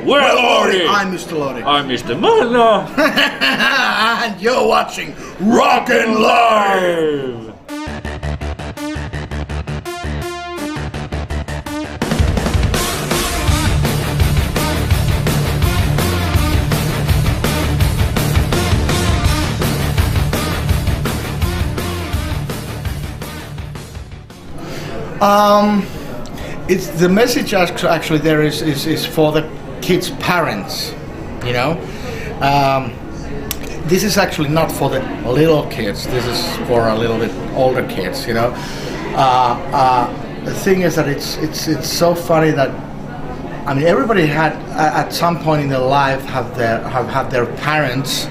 Well, Lordi! I'm Mr. Lordi. I'm Mr. Manna! And you're watching Rocknlive! It's the message actually there is for the kids' parents, you know. This is actually not for the little kids. This is for a little bit older kids, you know. The thing is that it's so funny that I mean everybody had at some point in their life have had their parents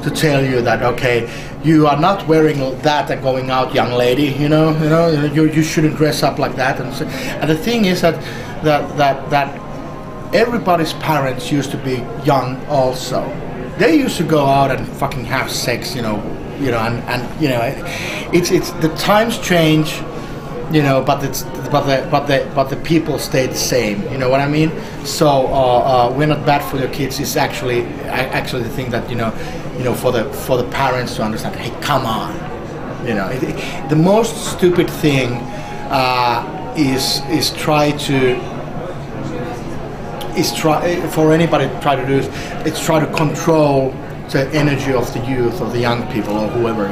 to tell you that okay, you are not wearing that and going out, young lady. You shouldn't dress up like that. And the thing is that everybody's parents used to be young also. They used to go out and fucking have sex, and it's the times change, but the people stay the same. You know what I mean? So we're not bad for your kids. It's actually the thing that for the parents to understand. Hey, come on, the most stupid thing is try for anybody to try to do it's try to control the energy of the youth or the young people or whoever,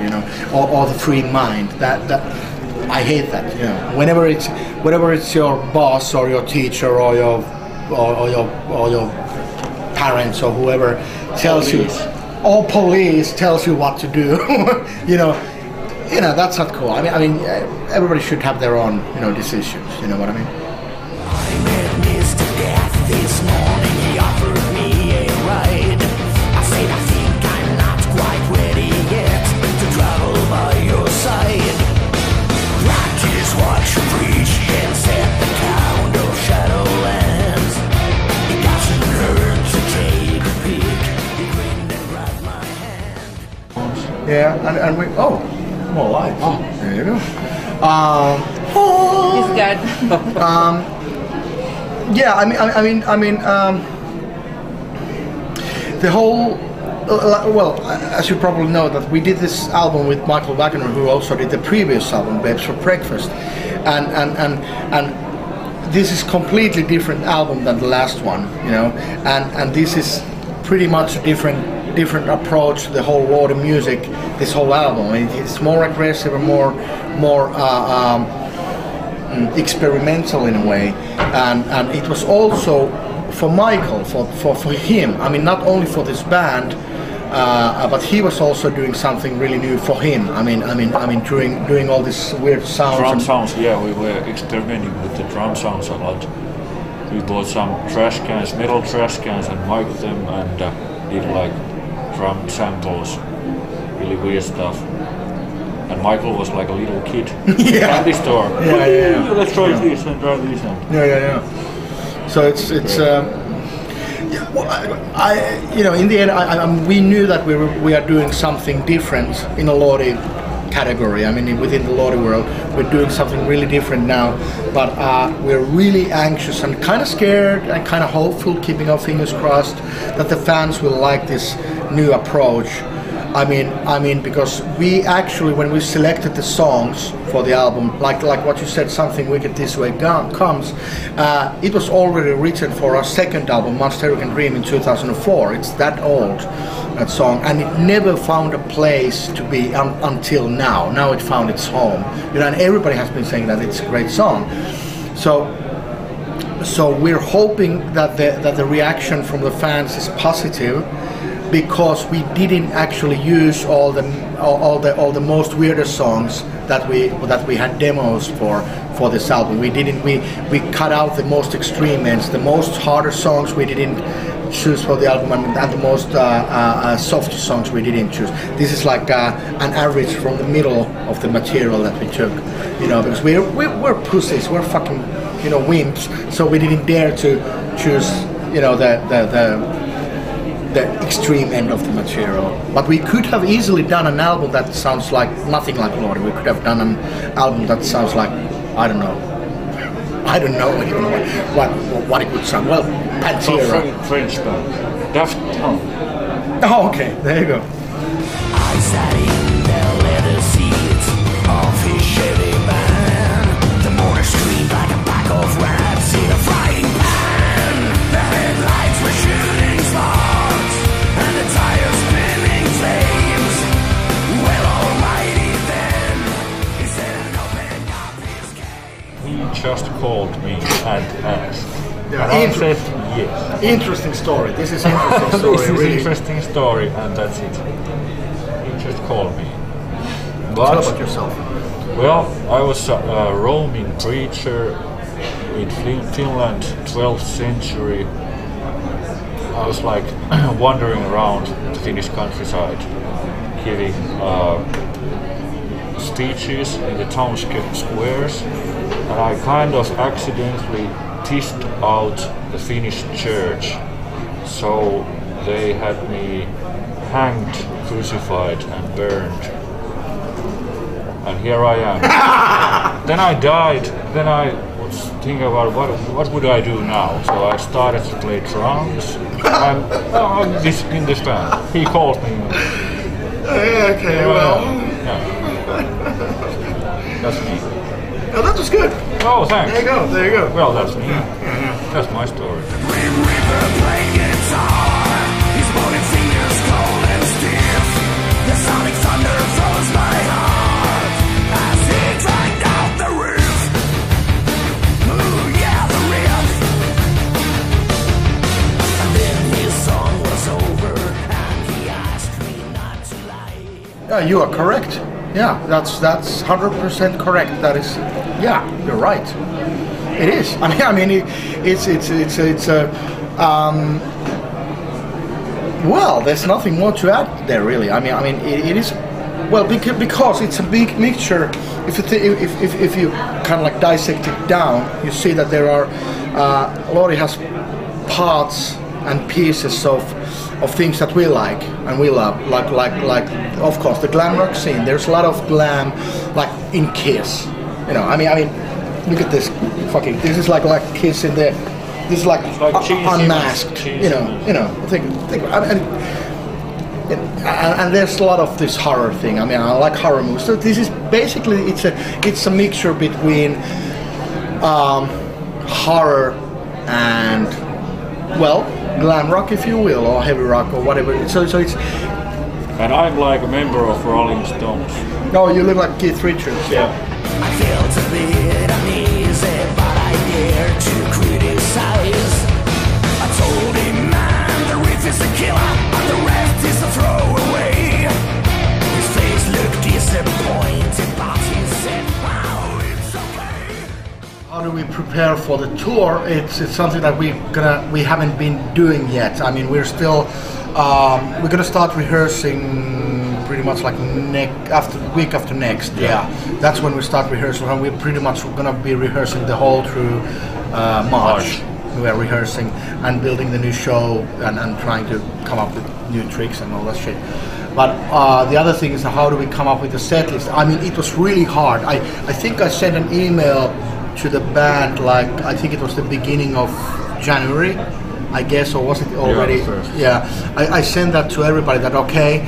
or the free mind. That I hate that. Whenever it's your boss or your teacher or your parents or whoever tells you, or police tells you what to do, that's not cool. I mean, everybody should have their own, decisions. You know what I mean? This morning he offered me a ride. I said I think I'm not quite ready yet to travel by your side. Practice what you preach and set the count of Shadowlands. It doesn't hurt to take a peek. He grinned and grabbed my hand. Yeah, and we more lights. Oh, there you go. He's good. Yeah, I mean, the whole. Well, as you probably know, that we did this album with Michael Wagner, who also did the previous album, Babes for Breakfast, and this is completely different album than the last one, and this is pretty much a different approach to the whole Lordi music. This whole album, it's more aggressive and more experimental in a way, and it was also for Michael, for him. I mean, not only for this band, but he was also doing something really new for him. I mean, doing all these weird sounds. Drum sounds, yeah, we were experimenting with the drum sounds a lot. We bought some trash cans, metal trash cans, and mic'd them and did like drum samples, really weird stuff. And Michael was like a little kid in the candy store. Yeah. Let's try this and try this. Yeah. So it's in the end, we knew that we are doing something different in a Lordi category. I mean, within the Lordi world, we're doing something really different now. But we're really anxious and kind of scared and kind of hopeful, keeping our fingers crossed that the fans will like this new approach. I mean, because we actually, when we selected the songs for the album, like what you said, Something Wicked This Way Comes, it was already written for our second album, Monster Dream, in 2004. It's that old, that song, and it never found a place to be until now. Now it found its home, and everybody has been saying that it's a great song. So we're hoping that the reaction from the fans is positive, because we didn't actually use all the most weirdest songs that we had demos for this album. We cut out the most extreme ends, the most harder songs we didn't choose for the album, and the most soft songs we didn't choose. This is like an average from the middle of the material that we took, because we're pussies, we're fucking wimps, so we didn't dare to choose the extreme end of the material. But we could have easily done an album that sounds like nothing like Lordi. We could have done an album that sounds like, I don't know, I don't know even what it would sound. Well, Pantera. French band. Daft Punk. Oh, okay, there you go. I sat in the leather seats of his Chevy van. The motor screamed like a pack of rats in a frying pan. The headlights were shooting sparks and the tires spinning flames. Well, alrighty then, he said and opened up his cage. He just called me and asked. Yeah, and I said yes. Interesting story. This is interesting story. This is really. interesting story, and that's it. He just called me. Tell But about yourself. well, I was a Roman preacher in Finland, 12th century. I was like wandering around the Finnish countryside, giving speeches in the town squares, and I kind of accidentally tissed out the Finnish church. So they had me hanged, crucified, and burned. And here I am. Then I died. Then I was thinking about what would I do now. So I started to play drums. I'm in this band. He called me. Okay, well. Yeah. That's me. Oh, that was good. Oh, thanks. There you go. There you go. Well, that's me. That's my story. Grim Reaper playing guitar, his bony fingers cold and stiff. The sonic thunder froze my heart as he dragged out the riff. Ooh, yeah, the riff. And then his song was over, and he asked me not to lie. Yeah, you are correct. Yeah, that's 100% correct. That is, yeah, you're right. It is. I mean, it's a. Well, there's nothing more to add there, really. I mean, it is. Well, because it's a big mixture. If you kind of like dissect it down, you see that there are. Lordi has parts and pieces of things that we like and we love, like of course the glam rock scene. There's a lot of glam, like in Kiss. You know, I mean, look at this fucking. This is like Kiss in there. This is like unmasked. You know. Think, and there's a lot of this horror thing. I mean, I like horror movies. So this is basically it's a mixture between horror and, well, glam rock, if you will, or heavy rock, or whatever. So it's. And I'm like a member of Rolling Stones. Oh, you look like Keith Richards. Yeah. I felt a bit uneasy, but I dared to criticize. I told him, man, the riff is a killer, and the rest is a throwaway. His face looked disappointed, but he said, wow, it's okay. How do we prepare for the tour? It's something that we haven't been doing yet. I mean, we're still we're gonna start rehearsing pretty much like week after next. Yeah, that's when we start rehearsal, and we're pretty much gonna be rehearsing the whole through March. We are rehearsing and building the new show and trying to come up with new tricks and all that shit. But the other thing is, how do we come up with the set list? I mean, it was really hard. I think I sent an email to the band, like I think it was the beginning of January, I guess, or was it already? Yeah, I sent that to everybody. That okay,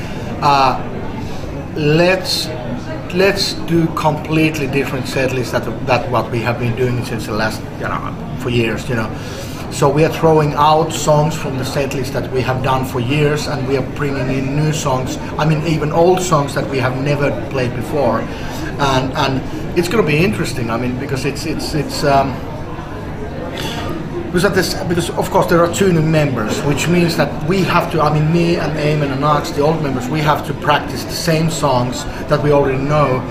let's do completely different set lists that what we have been doing since the last, for years, So we are throwing out songs from the set list that we have done for years, and we are bringing in new songs. I mean, even old songs that we have never played before, and it's going to be interesting. I mean, because because of course there are 2 new members, which means that we have to. I mean, me and Eamon and Alex, the old members, we have to practice the same songs that we already know.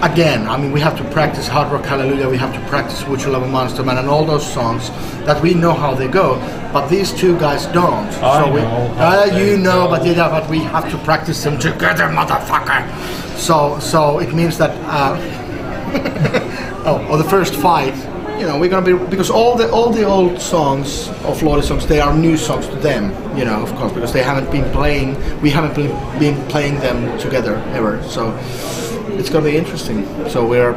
Again, I mean, we have to practice Hard Rock Hallelujah, we have to practice Would You Love a Monster Man, and all those songs that we know how they go, but these 2 guys don't. But we have to practice them together, motherfucker. So it means that the first fight, we're gonna be, because all the old songs of Lordi songs, they are new songs to them, of course, because we haven't been playing them together ever. So it's gonna be interesting. So we're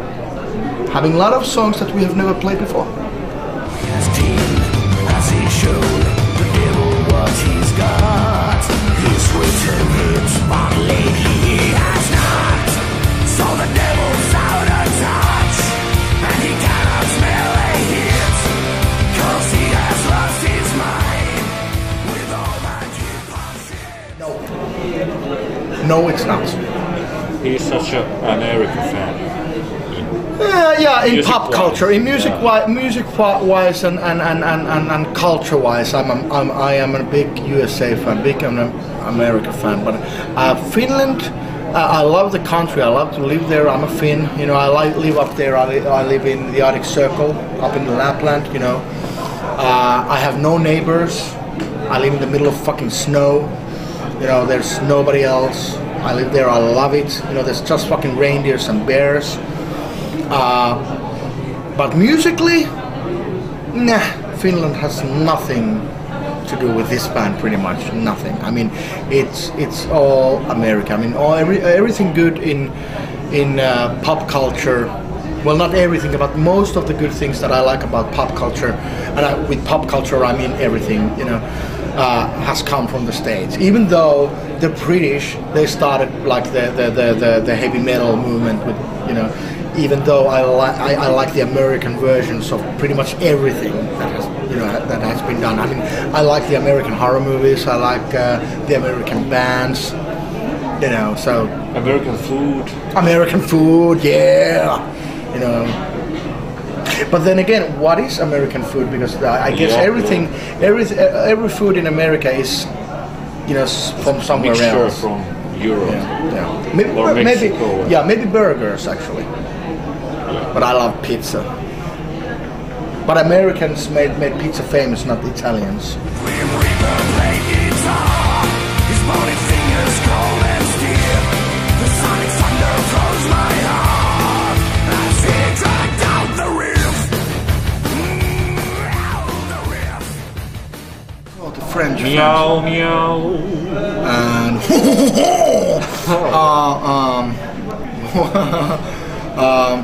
having a lot of songs that we have never played before. His team has he shown the devil what he's got. He's written hits, but lately he has not. So the devil's out of touch, and he cannot smell a hit, 'cause he has lost his mind with all that hypocrisy. No, it's not. He's such an American fan. Yeah, in Music pop wise, culture, in music, yeah. music-wise, and culture-wise, I am a big USA fan, big American fan. But Finland, I love the country. I love to live there. I'm a Finn. You know, I live up there. I live in the Arctic Circle, up in Lapland. You know, I have no neighbors. I live in the middle of fucking snow. You know, there's nobody else. I live there. I love it. You know, there's just fucking reindeers and bears. But musically, nah, Finland has nothing to do with this band, pretty much nothing. I mean, it's all America. I mean, everything good in pop culture. Well, not everything, but most of the good things that I like about pop culture, and with pop culture I mean everything, you know, has come from the States. Even though the British, they started like the heavy metal movement with, you know. Even though I like the American versions of pretty much everything that has been done. I mean, I like the American horror movies. I like the American bands. You know, so American food. American food, yeah. You know. But then again, what is American food? Because I guess every food in America is, you know, from somewhere Mixture else. from Europe. Yeah. Or Maybe, Mexico. maybe burgers actually. But I love pizza. But Americans made pizza famous, not the Italians. Oh, the French. Meow, meow. And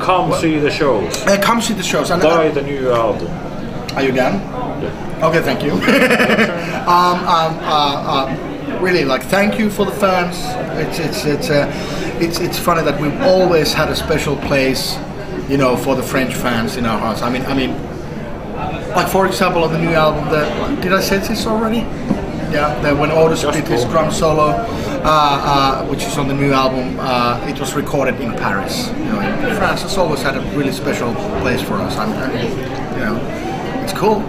Come see the shows. come see the shows. And, Buy the new album. Are you done? Yeah. Okay, thank you. Really, like, thank you for the fans. It's funny that we've always had a special place, you know, for the French fans in our hearts. I mean, like for example, on the new album, did I say this already? Yeah, when Otis did his drum solo, which is on the new album, it was recorded in Paris. You know, France has always had a really special place for us. You know, it's cool.